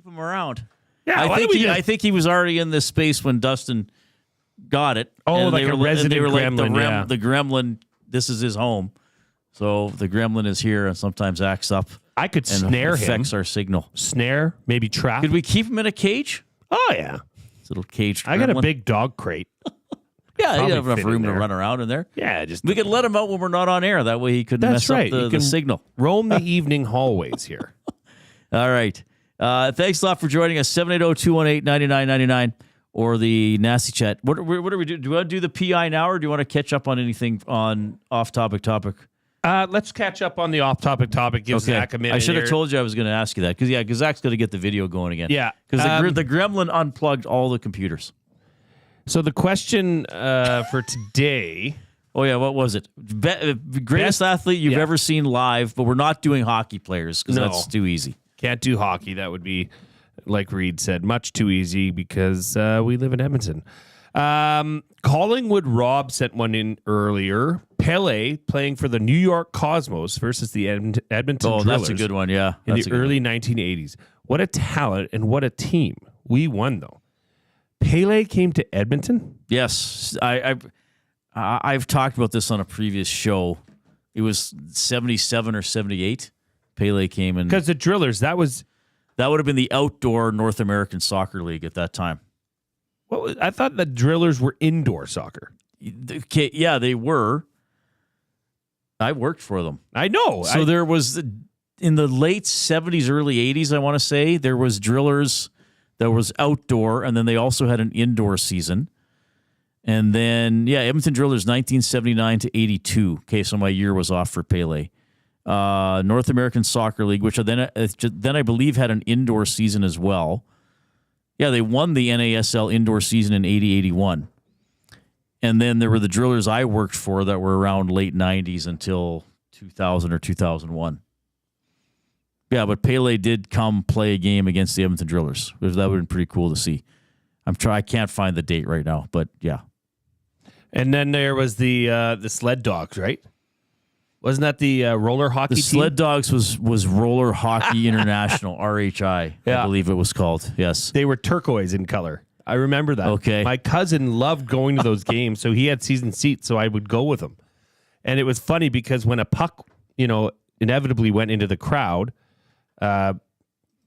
him around. Yeah, I think he was already in this space when Dustin got it. Oh, like a resident gremlin. Like the gremlin, this is his home. So the gremlin is here and sometimes acts up. I could snare him. Affects our signal. Snare, maybe trap. Could we keep him in a cage? Oh, yeah. This little caged gremlin. I got a big dog crate. Yeah, he'd have enough room to run around in there. Yeah, we could let him out when we're not on air. That way he couldn't mess up the signal. Roam the evening hallways here. All right. Thanks a lot for joining us. 780-218-9999 or the Nasty Chat. What do we do? Do you want to do the PI now or do you want to catch up on anything on off-topic? Let's catch up on the off-topic. Give Zach a minute. I should have told you I was going to ask you that because Zach's going to get the video going again. Yeah. Because the gremlin unplugged all the computers. So the question for today... Oh, yeah, what was it? Greatest athlete you've ever seen live, but we're not doing hockey players because that's too easy. Can't do hockey. That would be, like Reid said, much too easy because we live in Edmonton. Collingwood Rob sent one in earlier. Pele playing for the New York Cosmos versus the Edmonton Drillers. That's a good one, yeah. In the early 1980s. What a talent and what a team. We won, though. Pele came to Edmonton? Yes. I've talked about this on a previous show. It was 77 or 78. Pele came in. Because the Drillers, that would have been the outdoor North American Soccer League at that time. Well, I thought the Drillers were indoor soccer. Okay, yeah, they were. I worked for them. I know. So there was, in the late 70s, early 80s, I want to say, there was Drillers that was outdoor, and then they also had an indoor season. And then, Edmonton Drillers, 1979 to 82. Okay, so my year was off for Pele. North American Soccer League, which then I believe had an indoor season as well. Yeah, they won the NASL indoor season in 80-81. And then there were the Drillers I worked for that were around late 90s until 2000 or 2001. Yeah, but Pele did come play a game against the Edmonton Drillers. That would have been pretty cool to see. I can't find the date right now, but yeah. And then there was the Sled Dogs, right? Wasn't that the roller hockey team? The Sled Dogs was Roller Hockey International, RHI, I believe it was called. Yes. They were turquoise in color. I remember that. Okay. My cousin loved going to those games, so he had season seats, so I would go with him. And it was funny because when a puck, inevitably went into the crowd, there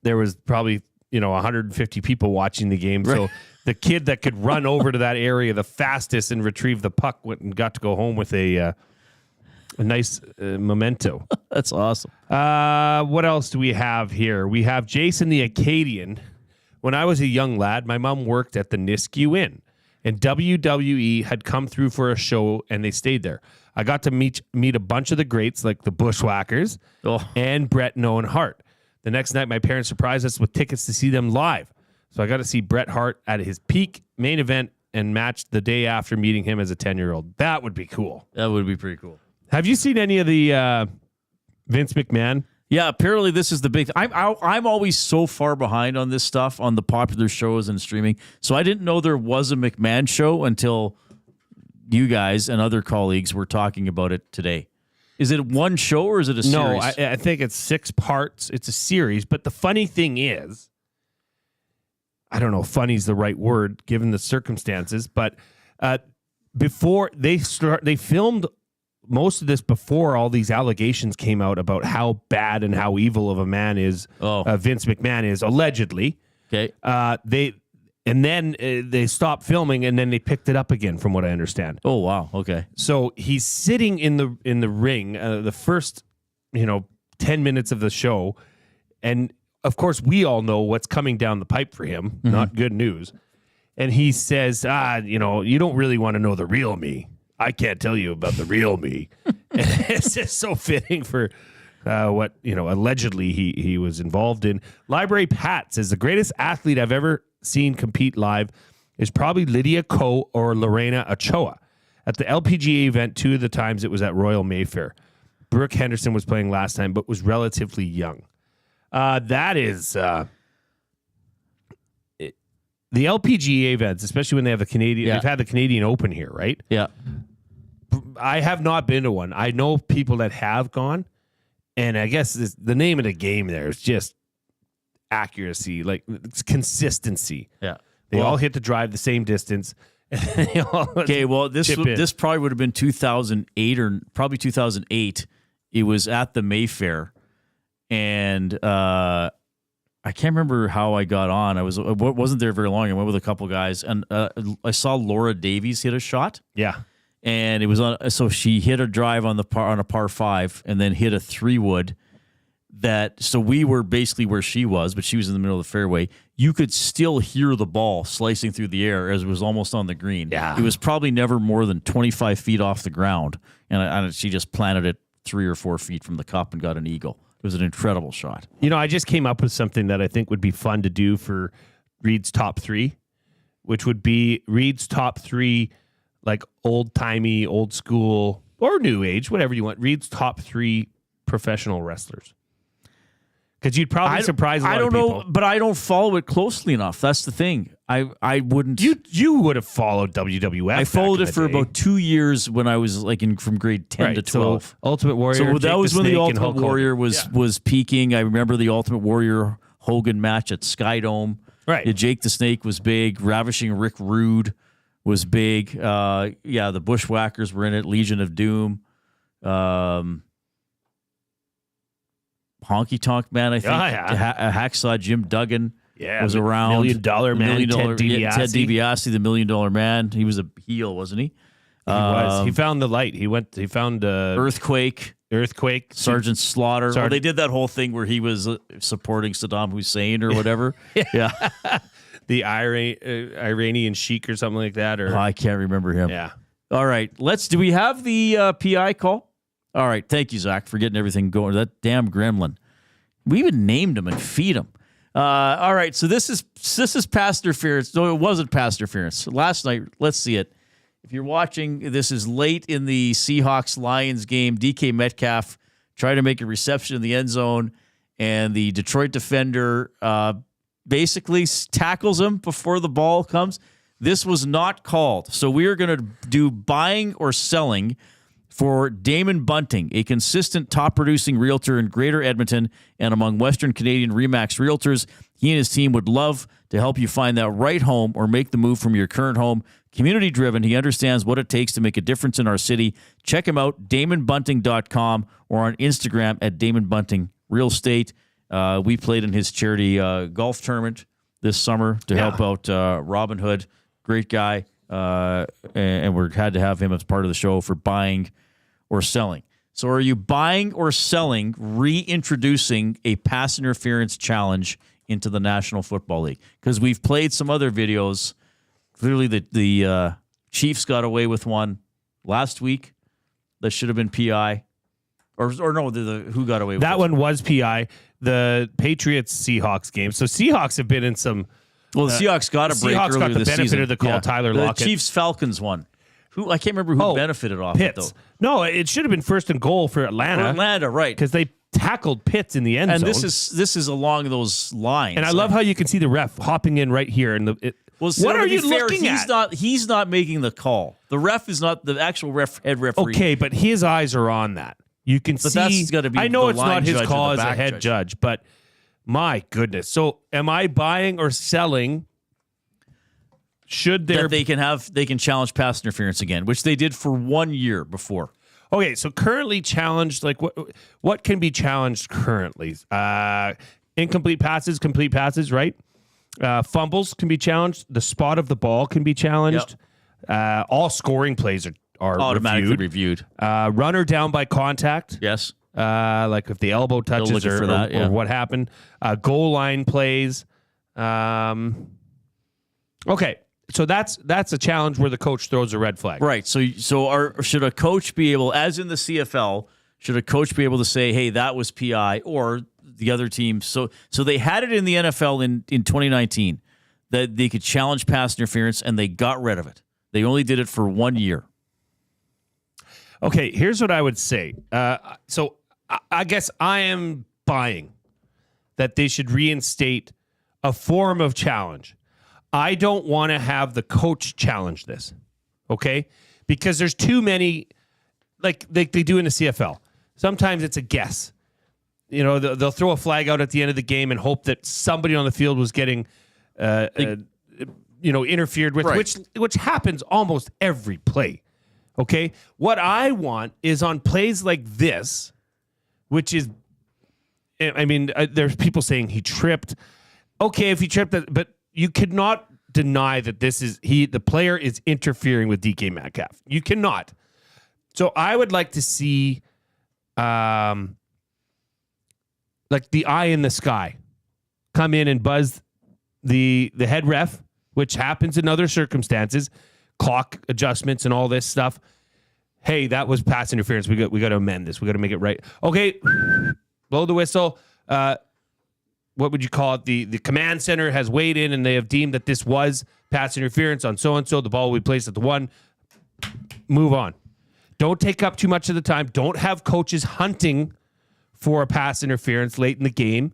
was probably, 150 people watching the game. So the kid that could run over to that area the fastest and retrieve the puck went and got to go home with a nice memento. That's awesome. What else do we have here? We have Jason the Acadian. When I was a young lad, my mom worked at the Nisku Inn, and WWE had come through for a show, and they stayed there. I got to meet a bunch of the greats like the Bushwhackers and Bret and Owen Hart. The next night, my parents surprised us with tickets to see them live. So I got to see Bret Hart at his peak main event and match the day after meeting him as a 10-year-old. That would be cool. That would be pretty cool. Have you seen any of the Vince McMahon? Yeah, apparently this is the big. I'm always so far behind on this stuff on the popular shows and streaming. So I didn't know there was a McMahon show until you guys and other colleagues were talking about it today. Is it one show or is it a series? No, I think it's 6 parts. It's a series. But the funny thing is, I don't know if funny is the right word given the circumstances, but before they filmed most of this before all these allegations came out about how bad and how evil of a man is Vince McMahon is, allegedly. Okay. They stopped filming and then they picked it up again, from what I understand. Oh, wow. Okay. So he's sitting in the ring, the first 10 minutes of the show, and of course we all know what's coming down the pipe for him. Mm-hmm. Not good news. And he says, you don't really want to know the real me. I can't tell you about the real me. And it's just so fitting for what allegedly he was involved in. Library Pat says the greatest athlete I've ever seen compete live is probably Lydia Ko or Lorena Ochoa. At the LPGA event, 2 of the times it was at Royal Mayfair. Brooke Henderson was playing last time, but was relatively young. That is the LPGA events, especially when they have the Canadian. They've had the Canadian Open here, right? Yeah. I have not been to one. I know people that have gone, and I guess the name of the game there is just accuracy, like it's consistency. Yeah. They all hit the drive the same distance. Okay, well, this probably would have been 2008 or probably 2008. It was at the Mayfair, and I can't remember how I got on. I wasn't there very long. I went with a couple guys, and I saw Laura Davies hit a shot. Yeah, and it was on. So she hit a drive on a par 5, and then hit a 3-wood. So we were basically where she was, but she was in the middle of the fairway. You could still hear the ball slicing through the air as it was almost on the green. Yeah. It was probably never more than 25 feet off the ground, and she just planted it 3 or 4 feet from the cup and got an eagle. It was an incredible shot. You know, I just came up with something that I think would be fun to do for Reid's top 3, which would be Reid's top 3, like old-timey, old school, or new age, whatever you want. Reid's top 3 professional wrestlers. Because you'd probably surprise a lot of people. I don't know, but I don't follow it closely enough. That's the thing. I wouldn't. You would have followed WWF. I followed it for about 2 years when I was like from grade 10 to 12. So Ultimate Warrior. So that Jake was the when the Snake Ultimate and Warrior was peaking. I remember the Ultimate Warrior Hogan match at Skydome. Right. Yeah, Jake the Snake was big. Ravishing Rick Rude was big. The Bushwhackers were in it. Legion of Doom. Honky Tonk Man, I think. Hacksaw Jim Duggan was around. $1 Million Man, Ted DiBiase. Ted DiBiase, the $1 Million Man. He was a heel, wasn't he? He was. He found the light. He found Earthquake. Sergeant Slaughter. Well, they did that whole thing where he was supporting Saddam Hussein or whatever. Yeah. The Iranian Sheik or something like that. Or I can't remember him. Yeah. All right. Do we have the PI call? All right. Thank you, Zach, for getting everything going. That damn gremlin. We even named him and feed him. All right. So this is pass interference. No, it wasn't pass interference. Last night, let's see it. If you're watching, this is late in the Seahawks-Lions game. DK Metcalf tried to make a reception in the end zone, and the Detroit defender basically tackles him before the ball comes. This was not called. So we are going to do buying or selling for Damon Bunting, a consistent top-producing realtor in Greater Edmonton and among Western Canadian RE/MAX realtors. He and his team would love to help you find that right home or make the move from your current home. Community-driven, he understands what it takes to make a difference in our city. Check him out, DamonBunting.com, or on Instagram at DamonBuntingRealEstate. We played in his charity golf tournament this summer to help out Robin Hood. Great guy, and we had to have him as part of the show for buying or selling. So are you buying or selling reintroducing a pass interference challenge into the National Football League? Because we've played some other videos. Clearly the Chiefs got away with one last week that should have been PI. Or no, who got away with that one was PI. The Patriots-Seahawks game. So Seahawks have been in some... Well, the Seahawks got a break Seahawks earlier got the this benefit season. of the call. Tyler Lockett. The Chiefs-Falcons one. I can't remember who benefited off Pitts. it, though. No, it should have been first and goal for Atlanta. For Atlanta, right. Because they tackled Pitts in the end zone. And this is along those lines. And I love how you can see the ref hopping in right here. What are you looking at? He's not making the call. The ref is not the actual head referee. Okay, but his eyes are on that. You can see. That's gotta be I know the it's line not his judge call or the as a back head judge, but my goodness. So am I buying or selling? Should there that they can challenge pass interference again, which they did for 1 year before. Okay, so currently challenged, like what can be challenged currently? Incomplete passes, complete passes, right? Fumbles can be challenged. The spot of the ball can be challenged. Yep. All scoring plays are automatically reviewed. Runner down by contact. Yes. Like if the elbow touches or what happened. Goal line plays. Okay. So that's a challenge where the coach throws a red flag. Right. So should a coach be able, as in the CFL, should a coach be able to say, hey, that was PI, or the other team? So they had it in the NFL in 2019 that they could challenge pass interference, and they got rid of it. They only did it for 1 year. Okay, here's what I would say. So I guess I am buying that they should reinstate a form of challenge. I don't want to have the coach challenge this, okay? Because there's too many, like they do in the CFL. Sometimes it's a guess. they'll throw a flag out at the end of the game and hope that somebody on the field was getting, interfered with, right. which happens almost every play. Okay, what I want is on plays like this, which is, there's people saying he tripped. Okay, if he tripped, but you could not deny that the player is interfering with DK Metcalf. You cannot. So I would like to see, like the eye in the sky, come in and buzz the head ref, which happens in other circumstances, clock adjustments and all this stuff. Hey, that was pass interference. We got to amend this. We got to make it right. Okay, blow the whistle. What would you call it? The command center has weighed in and they have deemed that this was pass interference on so-and-so. The ball will be placed at the 1. Move on. Don't take up too much of the time. Don't have coaches hunting for a pass interference late in the game,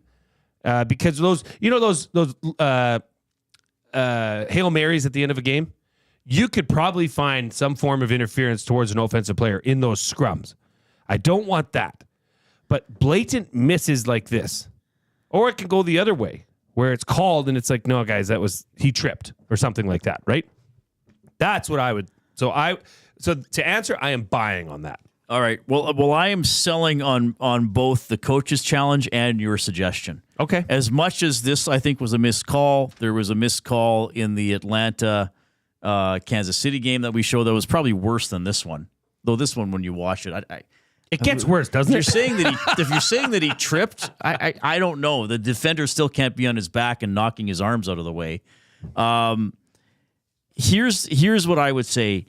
because those Hail Marys at the end of a game, you could probably find some form of interference towards an offensive player in those scrums. I don't want that. But blatant misses like this, or it can go the other way where it's called and it's like, no, guys, he tripped or something like that, right? That's what I would. So to answer, I am buying on that. All right. Well, I am selling on both the coach's challenge and your suggestion. Okay. As much as this, I think, was a missed call, there was a missed call in the Atlanta Kansas City game that we showed that was probably worse than this one. Though this one, when you watch it, it gets worse, doesn't it? If you're saying that he tripped, I don't know. The defender still can't be on his back and knocking his arms out of the way. Here's what I would say,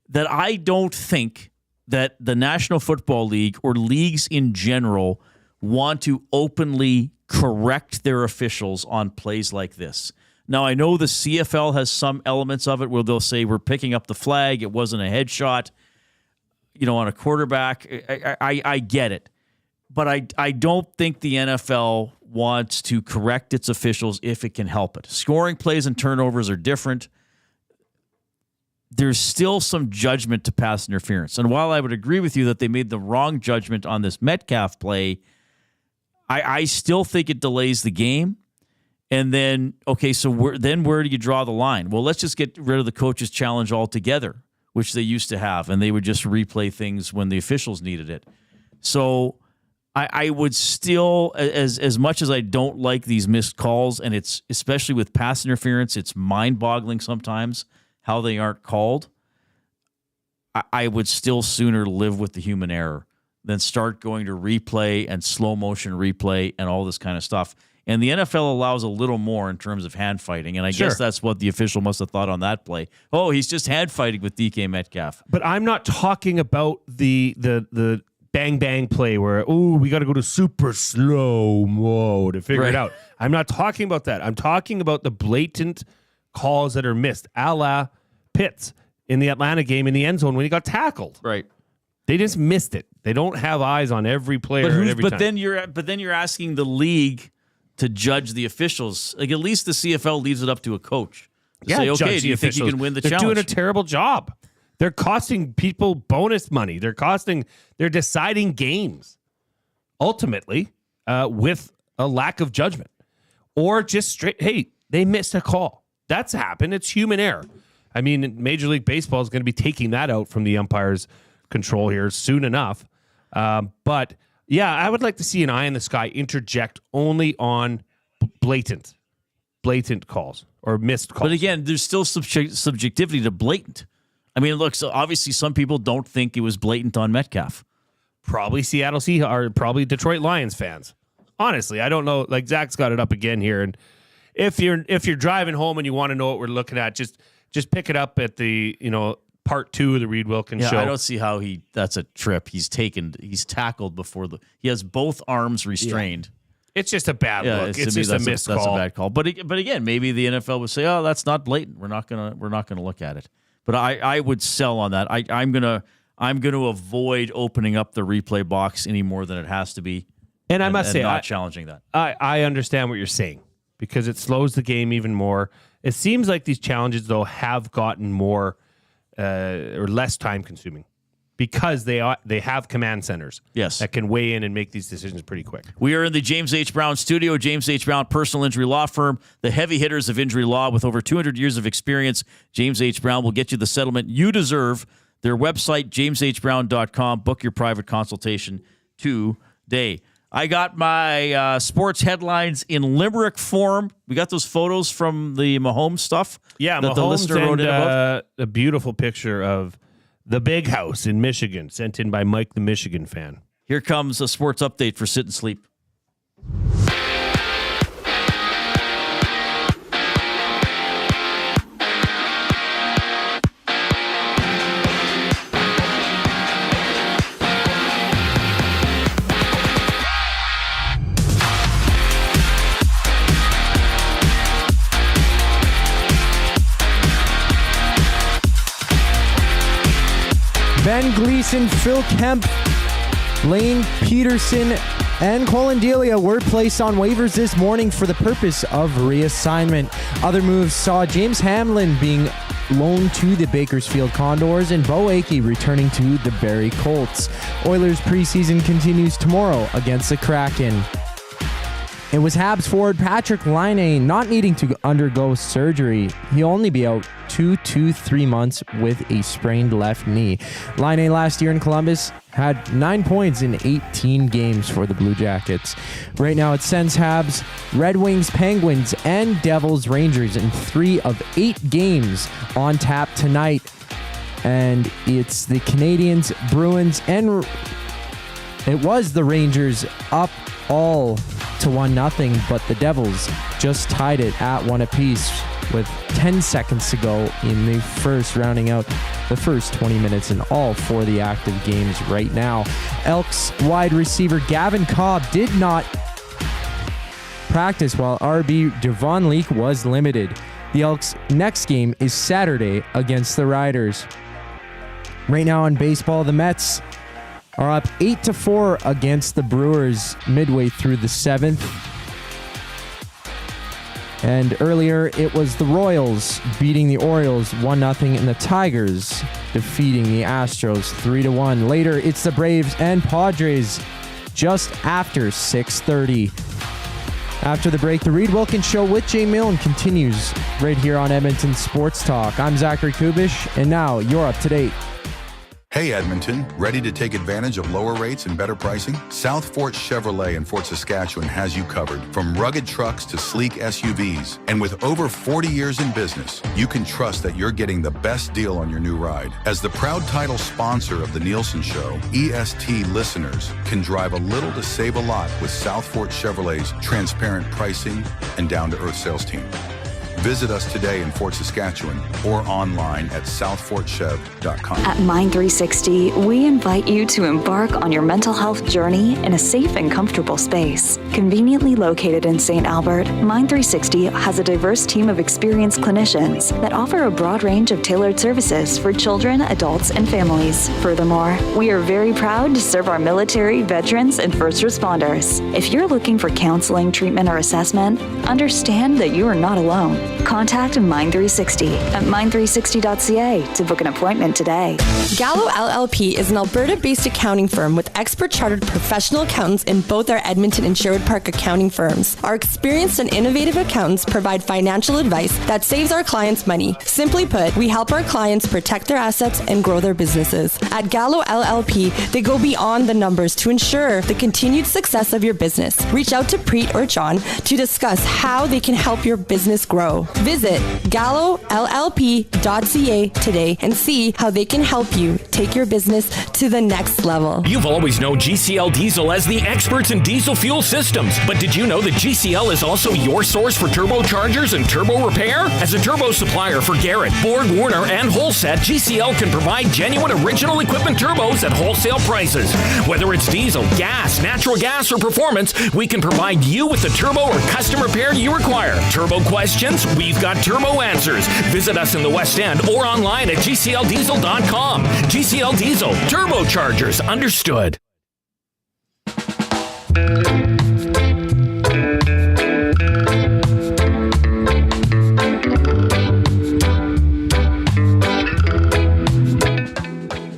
that I don't think that the National Football League or leagues in general want to openly correct their officials on plays like this. Now, I know the CFL has some elements of it where they'll say we're picking up the flag, it wasn't a headshot, on a quarterback. I get it. But I don't think the NFL wants to correct its officials if it can help it. Scoring plays and turnovers are different. There's still some judgment to pass interference. And while I would agree with you that they made the wrong judgment on this Metcalf play, I still think it delays the game. And then, okay, so where do you draw the line? Well, let's just get rid of the coach's challenge altogether, which they used to have, and they would just replay things when the officials needed it. So I would still, as much as I don't like these missed calls, and it's especially with pass interference, it's mind-boggling sometimes how they aren't called. I would still sooner live with the human error than start going to replay and slow motion replay and all this kind of stuff. And the NFL allows a little more in terms of hand fighting. And I guess that's what the official must have thought on that play. Oh, he's just hand fighting with DK Metcalf. But I'm not talking about the bang bang play where, we got to go to super slow mo to figure it out. I'm not talking about that. I'm talking about the blatant calls that are missed, a la Pitts in the Atlanta game in the end zone when he got tackled. Right. They just missed it. They don't have eyes on every player every time. But then you're asking the league to judge the officials. Like, at least the CFL leaves it up to a coach to say, okay, do you think you can win the challenge? They're doing a terrible job. They're costing people bonus money. They're deciding games ultimately with a lack of judgment, or just straight, hey, they missed a call. That's happened. It's human error. I mean, Major League Baseball is going to be taking that out from the umpires' control here soon enough. But yeah, I would like to see an eye in the sky interject only on blatant calls or missed calls. But again, there's still subjectivity to blatant. I mean, look, so obviously some people don't think it was blatant on Metcalf. Probably Seattle Seahawks, or probably Detroit Lions fans. Honestly, I don't know. Like, Zach's got it up again here, and if you're driving home and you want to know what we're looking at, just pick it up at the part 2 of the Reid Wilkins Show. I don't see how that's a trip. He's tackled before he has both arms restrained. Yeah. It's just a bad look. It's just a missed call. That's a bad call. But again, maybe the NFL would say, "Oh, that's not blatant. We're not gonna look at it." But I would sell on that. I'm gonna avoid opening up the replay box any more than it has to be. And I must say, not challenging that. I understand what you're saying, because it slows the game even more. It seems like these challenges, though, have gotten more or less time consuming. because they have command centers. Yes. That can weigh in and make these decisions pretty quick. We are in the James H. Brown studio. James H. Brown, personal injury law firm, the heavy hitters of injury law with over 200 years of experience. James H. Brown will get you the settlement you deserve. Their website, jameshbrown.com. Book your private consultation today. I got my sports headlines in Limerick form. We got those photos from the Mahomes stuff. Yeah, that Mahomes the listener wrote in about. A beautiful picture of the big house in Michigan, sent in by Mike, the Michigan fan. Here comes a sports update for Sit and Sleep. Ben Gleason, Phil Kemp, Lane Peterson, and Colin Delia were placed on waivers this morning for the purpose of reassignment. Other moves saw James Hamlin being loaned to the Bakersfield Condors and Bo Akey returning to the Barrie Colts. Oilers preseason continues tomorrow against the Kraken. It was Habs forward Patrick Laine not needing to undergo surgery. He'll only be out 2 to 3 months with a sprained left knee. Laine last year in Columbus had 9 points in 18 games for the Blue Jackets. Right now it sends Habs, Red Wings, Penguins, and Devils Rangers in 3 of 8 games on tap tonight. And it's the Canadiens, Bruins, and it was the Rangers up all to 1-0, but the Devils just tied it at 1 apiece with 10 seconds to go in the first, rounding out the first 20 minutes in all for the active games right now. Elks wide receiver Gavin Cobb did not practice while RB Devon Leake was limited. The Elks' next game is Saturday against the Riders. Right now in baseball, the Mets are up 8-4 against the Brewers midway through the 7th. And earlier, it was the Royals beating the Orioles 1-0 and the Tigers defeating the Astros 3-1. Later, it's the Braves and Padres just after 6:30. After the break, the Reid Wilkins Show with Jay Milne continues right here on Edmonton Sports Talk. I'm Zachary Kubusch, and now you're up to date. Hey Edmonton, ready to take advantage of lower rates and better pricing? South Fort Chevrolet in Fort Saskatchewan has you covered. From rugged trucks to sleek SUVs. And with over 40 years in business, you can trust that you're getting the best deal on your new ride. As the proud title sponsor of the Nielsen Show, EST listeners can drive a little to save a lot with South Fort Chevrolet's transparent pricing and down-to-earth sales team. Visit us today in Fort Saskatchewan or online at southfortchev.com. At Mind 360, we invite you to embark on your mental health journey in a safe and comfortable space. Conveniently located in St. Albert, Mind 360 has a diverse team of experienced clinicians that offer a broad range of tailored services for children, adults, and families. Furthermore, we are very proud to serve our military, veterans, and first responders. If you're looking for counseling, treatment, or assessment, understand that you are not alone. Contact Mind 360 at mind360.ca to book an appointment today. Gallo LLP is an Alberta-based accounting firm with expert chartered professional accountants in both our Edmonton and Sherwood Park accounting firms. Our experienced and innovative accountants provide financial advice that saves our clients money. Simply put, we help our clients protect their assets and grow their businesses. At Gallo LLP, they go beyond the numbers to ensure the continued success of your business. Reach out to Preet or John to discuss how they can help your business grow. Visit GalloLLP.ca today and see how they can help you take your business to the next level. You've always known GCL Diesel as the experts in diesel fuel systems, but did you know that GCL is also your source for turbochargers and turbo repair? As a turbo supplier for Garrett, Ford, Warner, and Holset, GCL can provide genuine original equipment turbos at wholesale prices. Whether it's diesel, gas, natural gas, or performance, we can provide you with the turbo or custom repair you require. Turbo questions? We've got turbo answers. Visit us in the West End or online at gcldiesel.com. GCL Diesel, turbochargers, understood.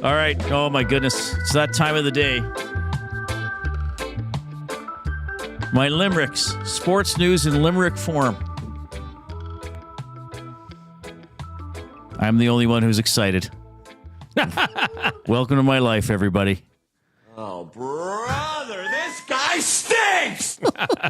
All right. right. Oh, my goodness. It's that time of the day. My limericks. Sports news in limerick form. I'm the only one who's excited. Welcome to my life, everybody. Oh, brother, this guy stinks! I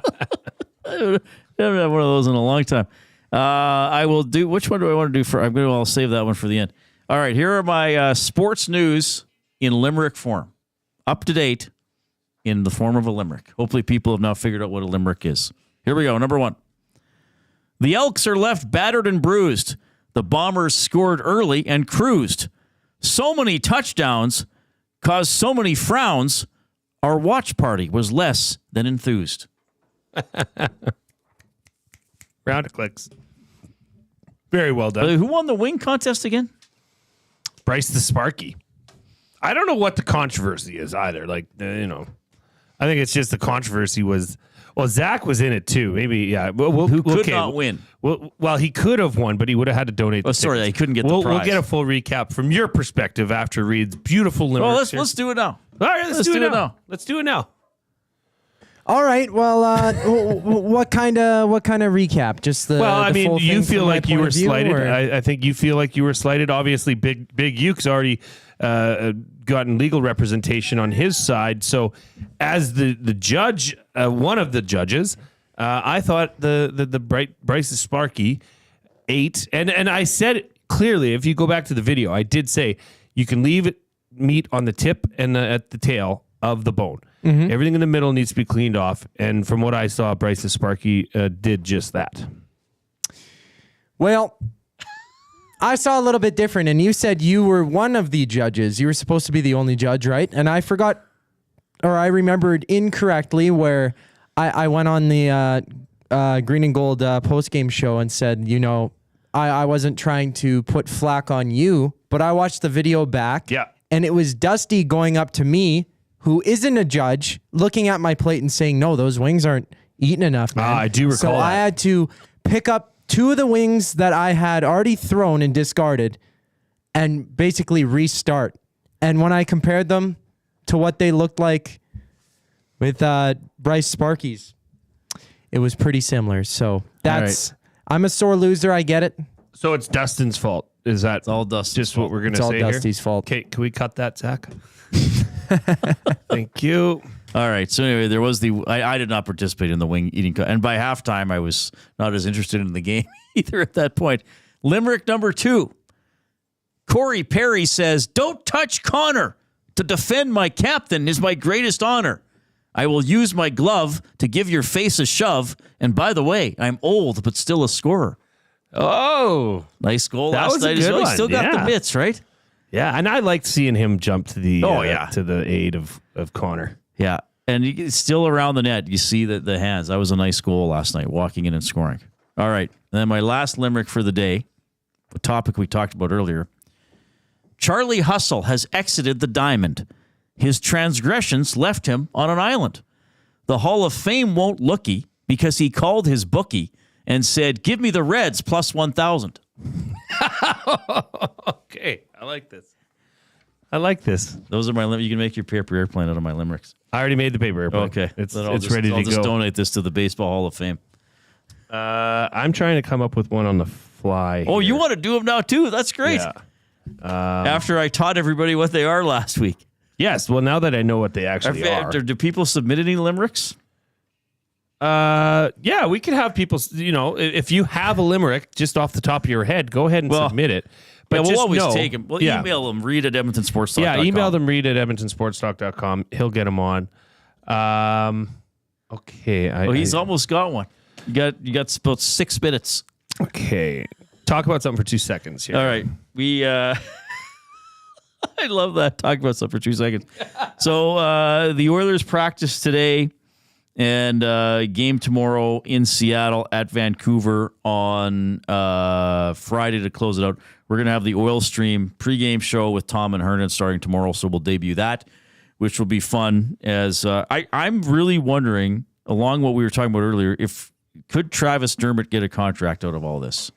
haven't had one of those in a long time. I will do. Which one do I want to do for? I'll save that one for the end. All right, here are my sports news in limerick form, up to date in the form of a limerick. Hopefully, people have now figured out what a limerick is. Here we go. Number one: the Elks are left battered and bruised. The Bombers scored early and cruised. So many touchdowns caused so many frowns. Our watch party was less than enthused. Round of clicks. Very well done. Who won the wing contest again? Bryce the Sparky. I don't know what the controversy is either. I think it's just the controversy was, Zach was in it too. Maybe, yeah. Who could not win? Well, he could have won, but he would have had to donate. Oh, sorry, he couldn't get the prize. We'll get a full recap from your perspective after Reid's beautiful limerick. Well, let's do it now. All right, let's do it now. Let's do it now. All right. Well, what kind of recap? Just the. Well, I mean, you feel like you were slighted. Or? I think you feel like you were slighted. Obviously, Big Uke's already gotten legal representation on his side. So, as the judge, one of the judges, I thought the Bryce Sparky ate, and I said it clearly. If you go back to the video, I did say you can leave meat on the tip and at the tail of the bone. Mm-hmm. Everything in the middle needs to be cleaned off. And from what I saw, Bryce Sparky did just that. Well, I saw a little bit different. And you said you were one of the judges. You were supposed to be the only judge, right? And I forgot, or I remembered incorrectly where I went on the Green and Gold post-game show and said, I wasn't trying to put flack on you, but I watched the video back. Yeah. And it was Dusty going up to me, who isn't a judge, looking at my plate and saying, no, those wings aren't eaten enough, man. I do recall So that. I had to pick up two of the wings that I had already thrown and discarded and basically restart. And when I compared them to what they looked like with Bryce Sparky's, it was pretty similar. So that's, I'm a sore loser. I get it. So it's Dustin's fault. Is that all Dustin's just what we're going to It's say all here? Dusty's fault. Okay, can we cut that, Zach? Thank you. All right. So anyway, there was I did not participate in the wing eating. And by halftime, I was not as interested in the game either at that point. Limerick number 2. Corey Perry says, don't touch Connor. To defend my captain is my greatest honor. I will use my glove to give your face a shove. And by the way, I'm old, but still a scorer. Oh, Nice goal that last was a night good as well. He one. still got the bits, right? yeah. And I liked seeing him jump to the to the aid of Connor. Yeah. And it's still around the net. You see the hands. That was a nice goal last night, walking in and scoring. All right. And then my last limerick for the day, a topic we talked about earlier. Charlie Hustle has exited the diamond. His transgressions left him on an island. The Hall of Fame won't looky because he called his bookie and said, give me the Reds plus 1,000. Okay. I like this. Those are my limericks. You can make your paper airplane out of my limericks. I already made the paper airplane. Okay. It's Then ready I'll to just go. donate this to the Baseball Hall of Fame. I'm trying to come up with one on the fly. Oh, here. you want to do them now too? That's great. Yeah. After I taught everybody what they are last week. Yes. Well, now that I know what they actually are. Do people submit any limericks? Yeah, we could have people, if you have a limerick just off the top of your head, go ahead and submit it. But we'll just always know, take them. We'll email them, Reid at EdmontonSportsTalk.com. Yeah, email them, Reid at EdmontonSportsTalk.com. He'll get them on. Okay. He's almost got one. You got about 6 minutes. Okay. Talk about something for 2 seconds here. All right. I love that. Talk about something for 2 seconds. So the Oilers practice today and game tomorrow in Seattle at Vancouver on Friday to close it out. We're going to have the Oil Stream pregame show with Tom and Hernan starting tomorrow, so we'll debut that, which will be fun. As I'm really wondering, along what we were talking about earlier, could Travis Dermott get a contract out of all this?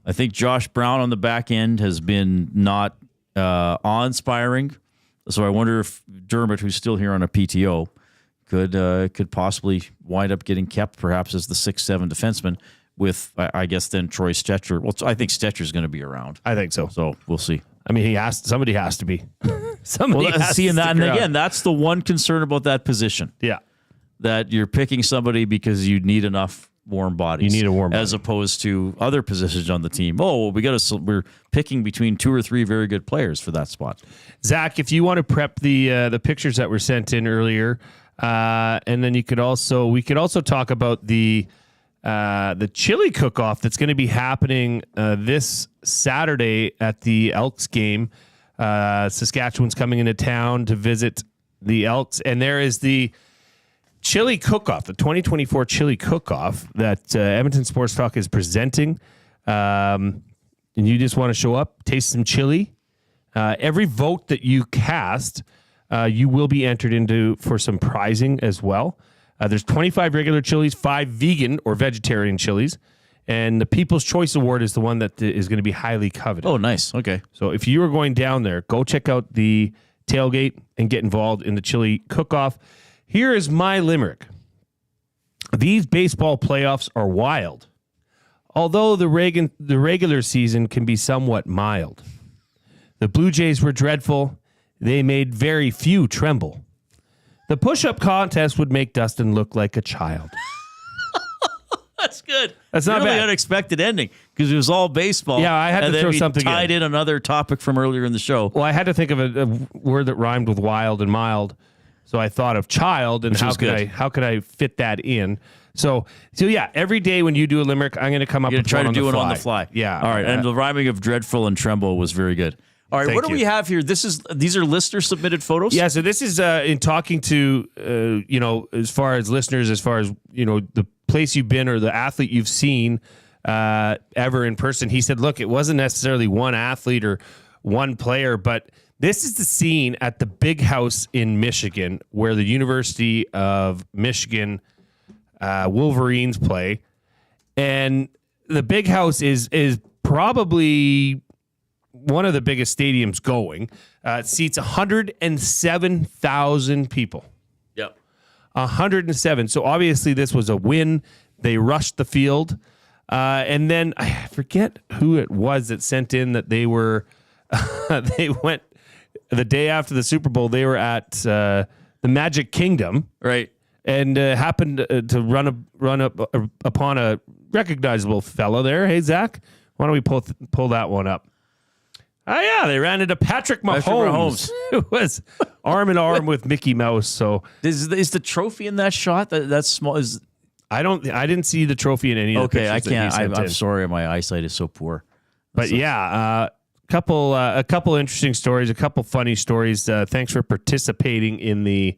I think Josh Brown on the back end has been not awe-inspiring. So I wonder if Dermott, who's still here on a PTO, could possibly wind up getting kept perhaps as the 6'7" defenseman with, I guess, then Troy Stetcher. Well, I think Stetcher's going to be around. I think so. So we'll see. I mean, somebody has to be. Somebody has see, to and stick around. again, that's the one concern about that position. Yeah. That you're picking somebody because you need enough warm bodies. You need a warm body. As opposed to other positions on the team. Oh, well, we're picking between 2 or 3 very good players for that spot. Zach, if you want to prep the pictures that were sent in earlier, and then we could also talk about the chili cook-off that's going to be happening this Saturday at the Elks game. Saskatchewan's coming into town to visit the Elks, and there is the chili cook-off, the 2024 chili cook-off that Edmonton Sports Talk is presenting. And you just want to show up, taste some chili. Every vote that you cast, you will be entered into for some prizing as well. There's 25 regular chilies, 5 vegan or vegetarian chilies, and the People's Choice Award is the one that is going to be highly coveted. Oh, nice. Okay. So if you are going down there, go check out the tailgate and get involved in the chili cook-off. Here is my limerick. These baseball playoffs are wild, although the regular season can be somewhat mild. The Blue Jays were dreadful. They made very few tremble. The push-up contest would make Dustin look like a child. That's good. That's not really bad. Unexpected ending because it was all baseball. Yeah, I had to and then throw we something tied in another topic from earlier in the show. Well, I had to think of a word that rhymed with wild and mild, so I thought of child and how could I fit that in? So yeah, every day when you do a limerick, I'm going to come up with try one to do on it the on the fly. Yeah. All right. And the rhyming of dreadful and tremble was very good. All right. Thank What do you. we have here? These are listener submitted photos. Yeah. So this is in talking to as far as listeners, as far as the place you've been or the athlete you've seen ever in person. He said, look, it wasn't necessarily one athlete or one player, but this is the scene at the Big House in Michigan where the University of Michigan Wolverines play. And the Big House is probably one of the biggest stadiums going. It seats 107,000 people. Yep. 107. So obviously this was a win. They rushed the field. And then I forget who it was that sent in that they were they went the day after the Super Bowl. They were at the Magic Kingdom, right? And happened to run up upon a recognizable fella there. Hey Zach, why don't we pull that one up? Oh yeah, they ran into Patrick Mahomes. Who was arm in arm with Mickey Mouse. So is the trophy in that shot that's small? I didn't see the trophy in any of the pictures. I can't. That he sent I'm in. sorry, my eyesight is so poor. But a couple interesting stories, a couple funny stories. Thanks for participating in the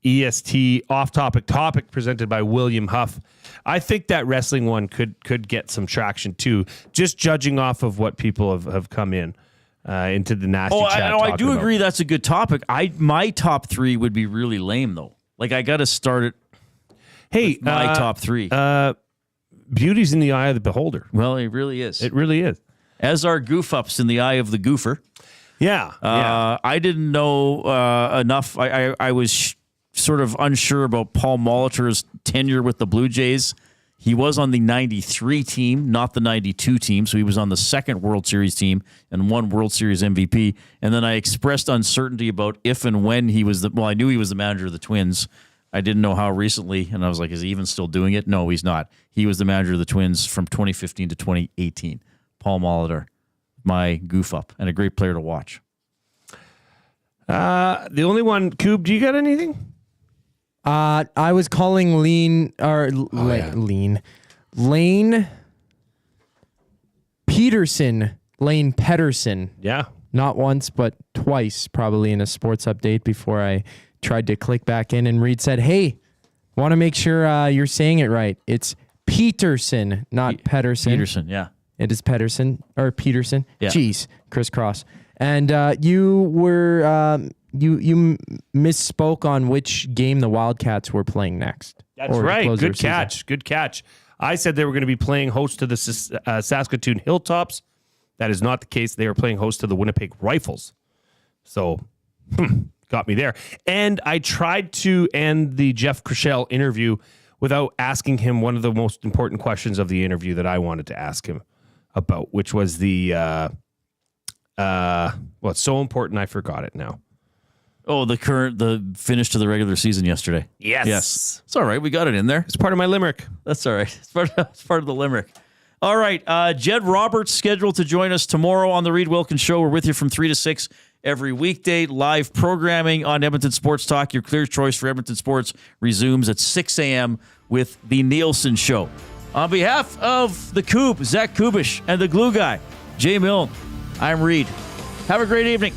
EST off-topic presented by William Huff. I think that wrestling one could get some traction too, just judging off of what people have come in into the nasty chat. I do agree that's a good topic. My top 3 would be really lame though. Like I got to start it. Hey, my top 3. Beauty's in the eye of the beholder. Well, it really is. It really is. As are goof ups in the eye of the goofer. Yeah. I didn't know enough. I was sort of unsure about Paul Molitor's tenure with the Blue Jays. He was on the 93 team, not the 92 team. So he was on the second World Series team and won World Series MVP. And then I expressed uncertainty about if and when he was I knew he was the manager of the Twins. I didn't know how recently. And I was like, is he even still doing it? No, he's not. He was the manager of the Twins from 2015 to 2018. Paul Molitor, my goof up and a great player to watch. The only one, Coob, do you got anything? I was calling Lane Pedersen. Yeah. Not once, but twice, probably in a sports update before I tried to click back in. And Reid said, hey, want to make sure you're saying it right. It's Peterson, not Pedersen. Peterson, yeah. It is Pedersen or Peterson. Yeah. Jeez, crisscross. And you were you misspoke on which game the Wildcats were playing next. That's right. Good catch. Good catch. I said they were going to be playing host to the Saskatoon Hilltops. That is not the case. They were playing host to the Winnipeg Rifles. So, got me there. And I tried to end the Jeff Krishel interview without asking him one of the most important questions of the interview that I wanted to ask him about, which was the, it's so important I forgot it now. Oh, the finish to the regular season yesterday. Yes. It's all right. We got it in there. It's part of my limerick. That's all right. It's part of the limerick. All right. Jed Roberts scheduled to join us tomorrow on the Reid Wilkins Show. We're with you from 3 to 6 every weekday. Live programming on Edmonton Sports Talk. Your clear choice for Edmonton Sports resumes at 6 a.m. with the Nielsen Show. On behalf of the Zach Kubusch, and the glue guy, Jay Milne, I'm Reid. Have a great evening.